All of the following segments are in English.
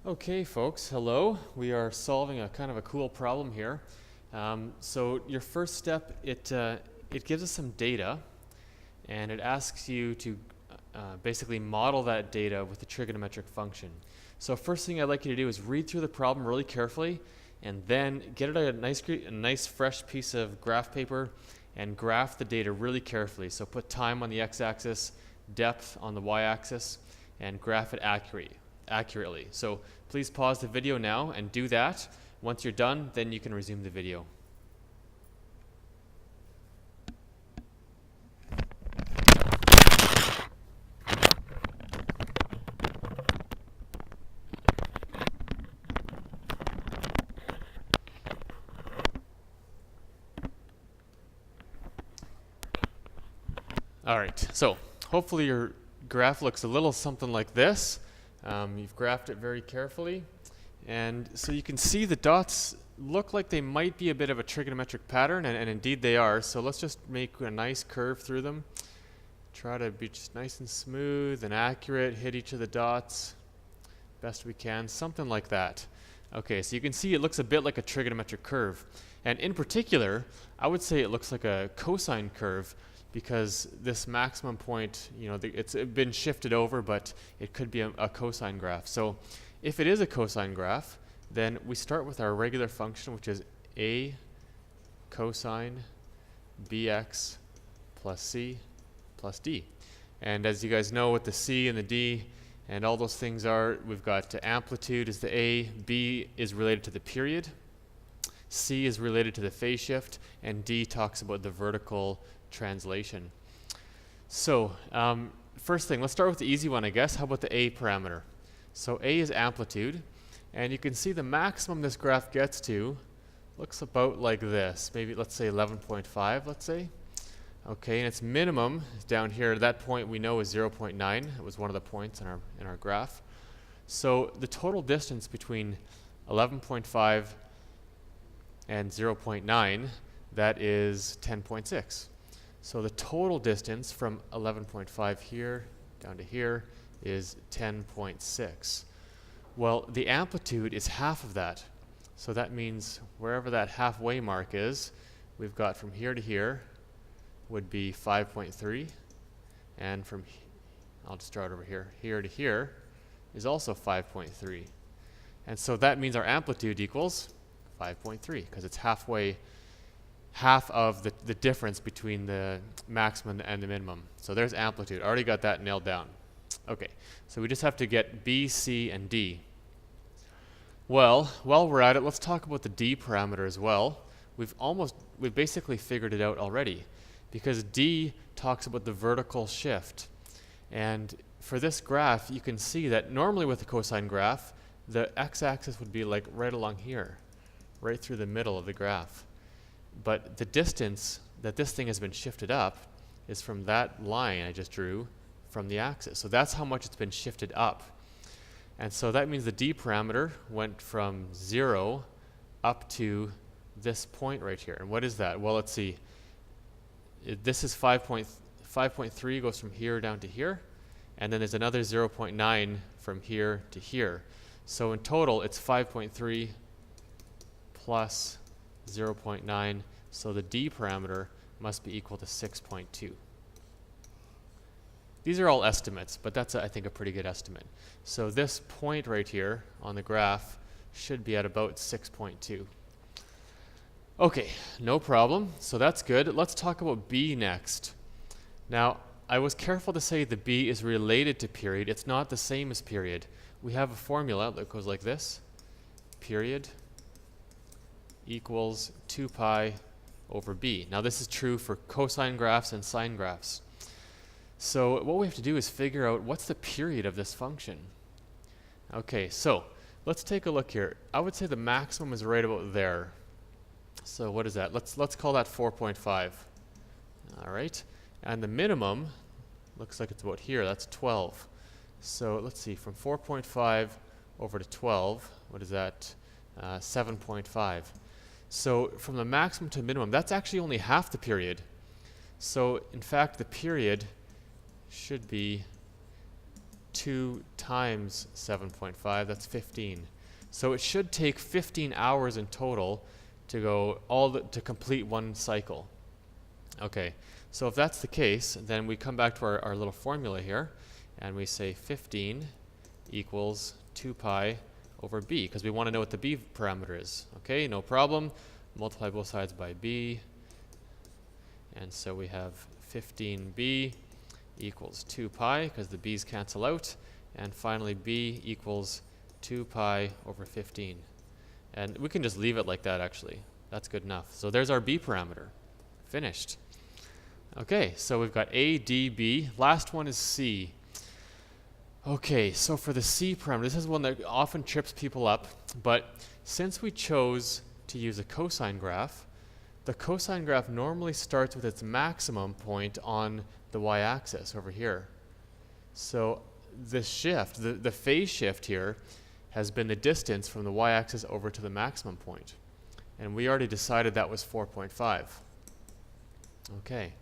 Okay, folks, hello. We are solving a kind of a cool problem here. So your first step, it gives us some data, and it asks you to basically model that data with a trigonometric function. So first thing I'd like you to do is read through the problem really carefully, and then get out a nice fresh piece of graph paper and graph the data really carefully. So put time on the x-axis, depth on the y-axis, and graph it accurately. So please pause the video now and do that. Once you're done, then you can resume the video. All right, so hopefully your graph looks a little something like this. You've graphed it very carefully. And so you can see the dots look like they might be a bit of a trigonometric pattern, and indeed they are. So let's just make a nice curve through them. Try to be just nice and smooth and accurate, hit each of the dots best we can, something like that. Okay, so you can see it looks a bit like a trigonometric curve. And in particular, I would say it looks like a cosine curve, because this maximum point, it's been shifted over, but it could be a cosine graph. So if it is a cosine graph, then we start with our regular function, which is a cosine bx plus c plus d. And as you guys know what the c and the d and all those things are, we've got amplitude is the a, b is related to the period, c is related to the phase shift, and d talks about the vertical translation. So first thing, let's start with the easy one, I guess. How about the a parameter? So a is amplitude, and you can see the maximum this graph gets to looks about like this. Maybe let's say 11.5, let's say. Okay, and its minimum is down here. That point we know is 0.9. It was one of the points in our graph. So the total distance between 11.5 and 0.9, that is 10.6. So the total distance from 11.5 here down to here is 10.6. Well, the amplitude is half of that. So that means wherever that halfway mark is, we've got from here to here would be 5.3. And from, I'll just start over here, here to here is also 5.3. And so that means our amplitude equals 5.3, because it's half of the difference between the maximum and the minimum. So there's amplitude. Already got that nailed down. Okay, so we just have to get B, C, and D. Well, while we're at it, let's talk about the D parameter as well. We've basically figured it out already, because D talks about the vertical shift. And for this graph, you can see that normally with a cosine graph, the x-axis would be like right along here, right through the middle of the graph. But the distance that this thing has been shifted up is from that line I just drew from the axis. So that's how much it's been shifted up. And so that means the D parameter went from 0 up to this point right here. And what is that? Well, let's see. This is 5.3 goes from here down to here. And then there's another 0.9 from here to here. So in total, it's 5.3 plus 0.9, so the D parameter must be equal to 6.2. These are all estimates, but that's, I think, a pretty good estimate. So this point right here on the graph should be at about 6.2. Okay, no problem. So that's good. Let's talk about B next. Now, I was careful to say the B is related to period. It's not the same as period. We have a formula that goes like this. Period equals 2 pi over b. Now this is true for cosine graphs and sine graphs. So what we have to do is figure out what's the period of this function. Okay, so let's take a look here. I would say the maximum is right about there. So what is that? Let's call that 4.5. All right, and the minimum looks like it's about here. That's 12. So let's see, from 4.5 over to 12, what is that? 7.5. So from the maximum to minimum, that's actually only half the period. So in fact, the period should be 2 times 7.5, that's 15. So it should take 15 hours in total to go to complete one cycle. Okay, so if that's the case, then we come back to our little formula here, and we say 15 equals 2 pi over b, because we want to know what the b parameter is. Okay, no problem. Multiply both sides by b, and so we have 15b equals 2 pi, because the b's cancel out, and finally b equals 2 pi over 15. And we can just leave it like that, actually. That's good enough. So there's our b parameter. Finished. Okay, so we've got a, d, b. Last one is c. Okay, so for the c parameter, this is one that often trips people up, but since we chose to use a cosine graph, the cosine graph normally starts with its maximum point on the y-axis over here. So the shift, the phase shift here, has been the distance from the y-axis over to the maximum point. And we already decided that was 4.5. Okay,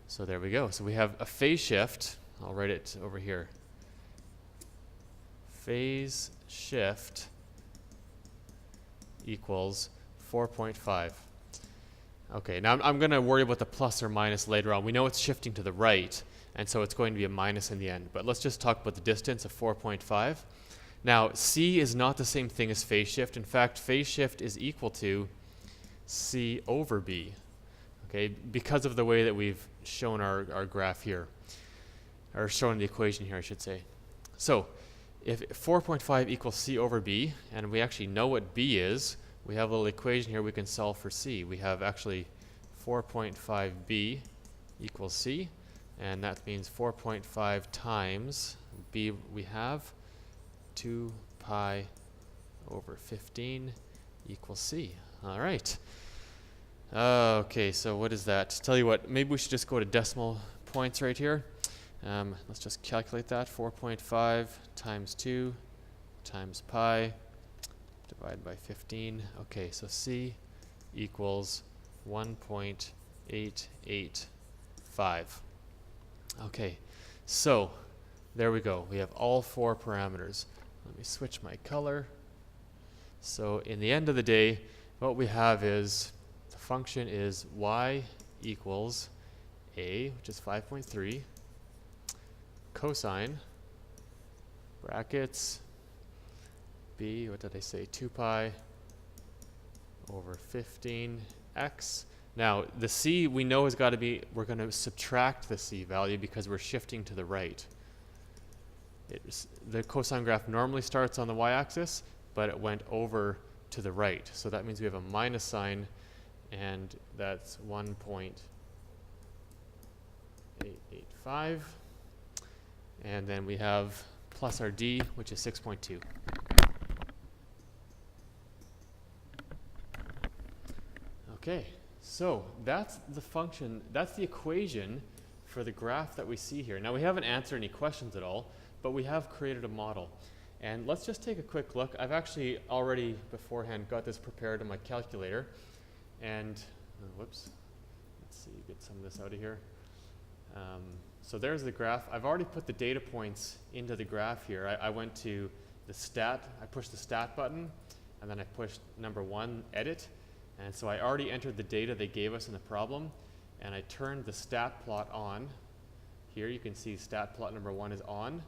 so there we go. So we have a phase shift. I'll write it over here. Phase shift equals 4.5. Okay, now I'm going to worry about the plus or minus later on. We know it's shifting to the right, and so it's going to be a minus in the end. But let's just talk about the distance of 4.5. Now, c is not the same thing as phase shift. In fact, phase shift is equal to c over b, okay, because of the way that we've shown our graph here, or shown the equation here, I should say. So if 4.5 equals c over b, and we actually know what b is, we have a little equation here we can solve for c. We have actually 4.5b equals c, and that means 4.5 times b we have 2 pi over 15 equals c. All right. Okay, so what is that? Tell you what, maybe we should just go to decimal points right here. Let's just calculate that. 4.5 times 2 times pi divided by 15. Okay, so c equals 1.885. Okay, so there we go. We have all 4 parameters. Let me switch my color. So in the end of the day, what we have is the function is y equals a, which is 5.3, cosine, brackets, b, what did I say, 2 pi over 15x. Now, the c we know has got to be, we're going to subtract the c value because we're shifting to the right. The cosine graph normally starts on the y-axis, but it went over to the right. So that means we have a minus sign, and that's 1.885. And then we have plus our d, which is 6.2. Okay, so that's the function, that's the equation for the graph that we see here. Now we haven't answered any questions at all, but we have created a model. And let's just take a quick look. I've actually already beforehand got this prepared in my calculator. And, whoops, let's see, get some of this out of here. So there's the graph. I've already put the data points into the graph here. I went to the stat, I pushed the stat button, and then I pushed number 1, edit. And so I already entered the data they gave us in the problem, and I turned the stat plot on. Here you can see stat plot number 1 is on.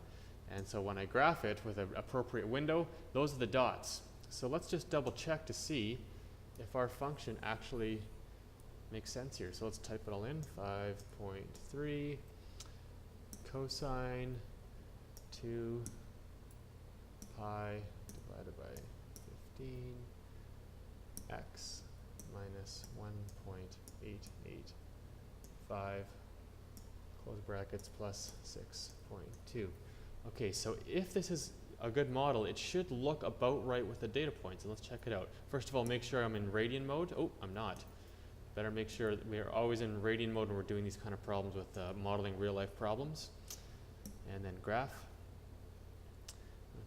And so when I graph it with an appropriate window, those are the dots. So let's just double check to see if our function actually makes sense here. So let's type it all in. 5.3 cosine 2 pi divided by 15 x minus 1.885 close brackets plus 6.2. Okay, so if this is a good model, it should look about right with the data points. And let's check it out. First of all, make sure I'm in radian mode. Oh, I'm not. Better make sure that we are always in radian mode when we're doing these kind of problems with modeling real life problems. And then graph.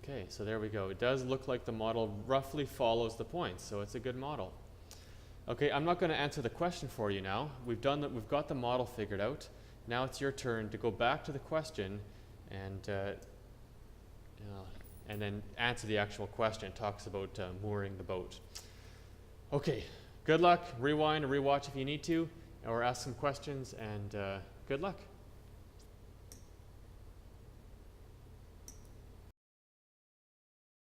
Okay, so there we go. It does look like the model roughly follows the points, so it's a good model. Okay, I'm not going to answer the question for you now. We've got the model figured out. Now it's your turn to go back to the question and and then answer the actual question. It talks about mooring the boat. Okay, good luck. Rewind or rewatch if you need to, or ask some questions, and good luck.